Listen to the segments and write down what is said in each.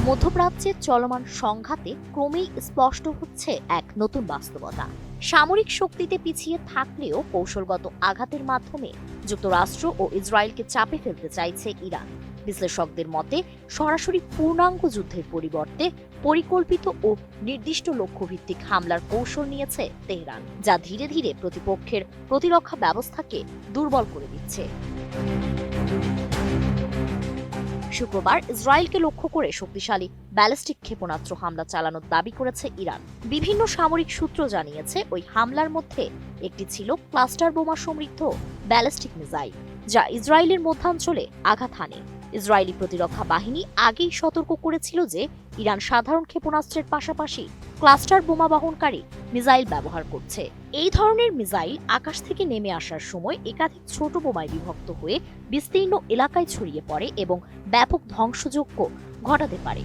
মধ্যপ্রাচ্যে চলমান সংঘাতে ক্রমেই স্পষ্ট হচ্ছে এক নতুন বাস্তবতা। সামরিক শক্তিতে পিছিয়ে থাকলেও কৌশলগত আঘাতের মাধ্যমে যুক্তরাষ্ট্র ও ইসরায়েলকে চাপে ফেলতে চাইছে ইরান। বিশ্লেষকদের মতে সরাসরি পূর্ণাঙ্গ যুদ্ধের পরিবর্তে পরিকল্পিত ও নির্দিষ্ট লক্ষ্যভিত্তিক হামলার কৌশল নিয়েছে তেহরান, যা ধীরে ধীরে প্রতিপক্ষের প্রতিরক্ষা ব্যবস্থাকে দুর্বল করে দিচ্ছে। শুক্রবার ইসরায়েলকে লক্ষ্য করে শক্তিশালী ব্যালিস্টিক ক্ষেপণাস্ত্র হামলা চালানোর দাবি করেছে ইরান। বিভিন্ন সামরিক সূত্র জানিয়েছে ওই হামলার মধ্যে একটি ছিল ক্লাস্টার বোমা সমৃদ্ধ ব্যালিস্টিক মিসাইল, যা ইসরায়েলের মধ্যাঞ্চলে আঘাত হানে। ইসরায়েলি প্রতিরক্ষা বাহিনী আগেই সতর্ক করেছিল যে ইরান সাধারণ ক্ষেপণাস্ত্রের পাশাপাশি ক্লাস্টার বোমা বহনকারী মিসাইল ব্যবহার করছে। এই ধরনের মিসাইল আকাশ থেকে নেমে আসার সময় একাধিক ছোট বোমায় বিভক্ত হয়ে বিস্তীর্ণ এলাকায় ছড়িয়ে পড়ে এবং ব্যাপক ধ্বংসযজ্ঞ ঘটাতে পারে।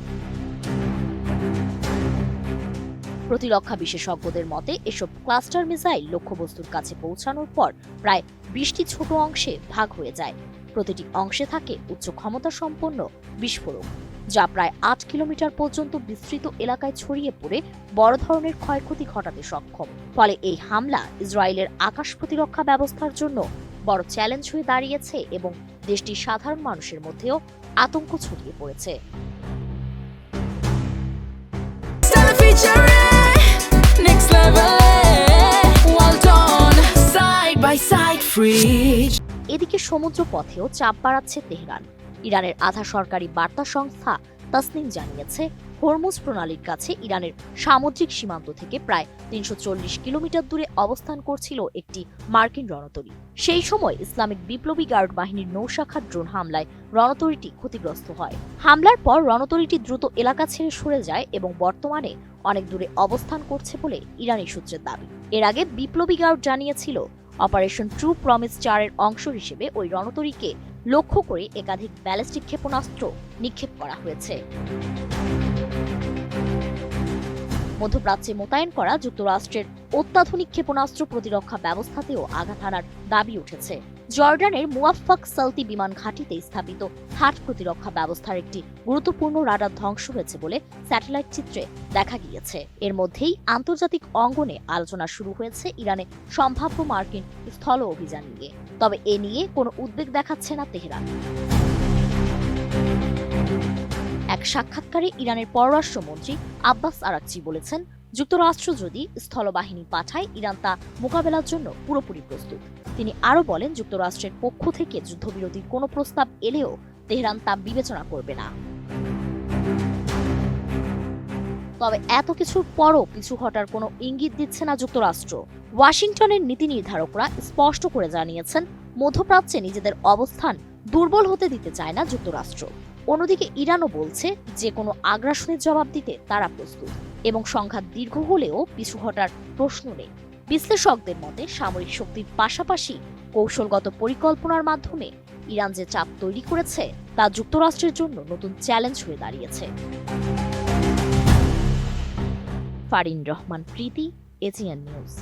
প্রতিরক্ষা বিশেষজ্ঞদের মতে এসব ক্লাস্টার মিসাইল লক্ষ্যবস্তুর কাছে পৌঁছানোর পর প্রায় 20টি ছোট অংশে ভাগ হয়ে যায়। প্রতিটি অংশে থাকে উচ্চ ক্ষমতা সম্পন্ন বিস্ফোরক, যা প্রায় 8 কিলোমিটার পর্যন্ত বিস্তৃত এলাকায় ছড়িয়ে পড়ে বড় ধরনের ক্ষয়ক্ষতি ঘটাতে সক্ষম। ফলে এই হামলা ইসরায়েলের আকাশ প্রতিরক্ষা ব্যবস্থার জন্য বড় চ্যালেঞ্জ হয়ে দাঁড়িয়েছে এবং দেশটির সাধারণ মানুষের মধ্যেও আতঙ্ক ছড়িয়ে পড়েছে। এদিকে সমুদ্র পথেও চাপ বাড়াচ্ছে তেহরান। ইরানের আধা সরকারি বার্তা সংস্থা তাসনিম জানিয়েছে, হরমুজ প্রণালীর কাছে ইরানের সামুদ্রিক সীমান্ত থেকে প্রায় 340 কিলোমিটার দূরে অবস্থান করছিল একটি মার্কিন রণতরী। সেই সময় ইসলামিক বিপ্লবী গার্ড বাহিনীর নৌশাখার ড্রোন হামলায় রণতরীটি ক্ষতিগ্রস্ত হয়। হামলার পর রণতরীটি দ্রুত এলাকা ছেড়ে সরে যায় এবং বর্তমানে অনেক দূরে অবস্থান করছে বলে ইরানি সূত্রের দাবি। এর আগে বিপ্লবী গার্ড জানিয়েছিল, অপারেশন ট্রু প্রমিস 4-এর অংশ হিসেবে ওই রণতরীকে লক্ষ্য করে একাধিক ব্যালিস্টিক ক্ষেপণাস্ত্র নিক্ষেপ করা হয়েছে। মধ্যপ্রাচ্যে মোতায়েন করা যুক্তরাষ্ট্রের অত্যাধুনিক ক্ষেপণাস্ত্র প্রতিরক্ষা ব্যবস্থাতেও আঘাত হানার দাবি উঠেছে। জর্ডানের মুয়াফফাক সালতি বিমান ঘাঁটিতে স্থাপিত থার্ড প্রতিরক্ষা ব্যবস্থার একটি গুরুত্বপূর্ণ রাডার ধ্বংস হয়েছে বলে স্যাটেলাইট চিত্রে দেখা গিয়েছে। এর মধ্যেই আন্তর্জাতিক অঙ্গনে আলোচনা শুরু হয়েছে ইরানে সম্ভাব্য মার্কিন স্থল অভিযান নিয়ে। তবে এ নিয়ে কোনো উদ্বেগ দেখাচ্ছে না তেহরান। এক সাক্ষাৎকারে ইরানের পররাষ্ট্রমন্ত্রী আব্বাস আরাকচি বলেছেন, যুক্তরাষ্ট্র যদি স্থলবাহিনী পাঠায় ইরান তা মোকাবেলার জন্য পুরোপুরি প্রস্তুত। তিনি আরও বলেন, যুক্তরাষ্ট্রের পক্ষ থেকে যুদ্ধবিরতির কোনো প্রস্তাব এলেও তেহরান তা বিবেচনা করবে না। তবে এত কিছুর পরও পিছু হটার কোনো ইঙ্গিত দিচ্ছে না যুক্তরাষ্ট্র। ওয়াশিংটনের নীতি নির্ধারকরা স্পষ্ট করে জানিয়েছেন, মধ্যপ্রাচ্যে নিজেদের অবস্থান দুর্বল হতে দিতে চায় না যুক্তরাষ্ট্র। অন্যদিকে ইরানও বলছে যে কোনো আগ্রাসনের জবাব দিতে তারা প্রস্তুত এবং সংঘাত দীর্ঘ হলেও পিছু হটার প্রশ্ন নেই। বিশ্লেষকদের মতে সামরিক শক্তির পাশাপাশি কৌশলগত পরিকল্পনার মাধ্যমে ইরান যে চাপ তৈরি করেছে তা যুক্তরাষ্ট্রের জন্য নতুন চ্যালেঞ্জ হয়ে দাঁড়িয়েছে। ফারিন রহমান প্রীতি, এজিএন নিউজ।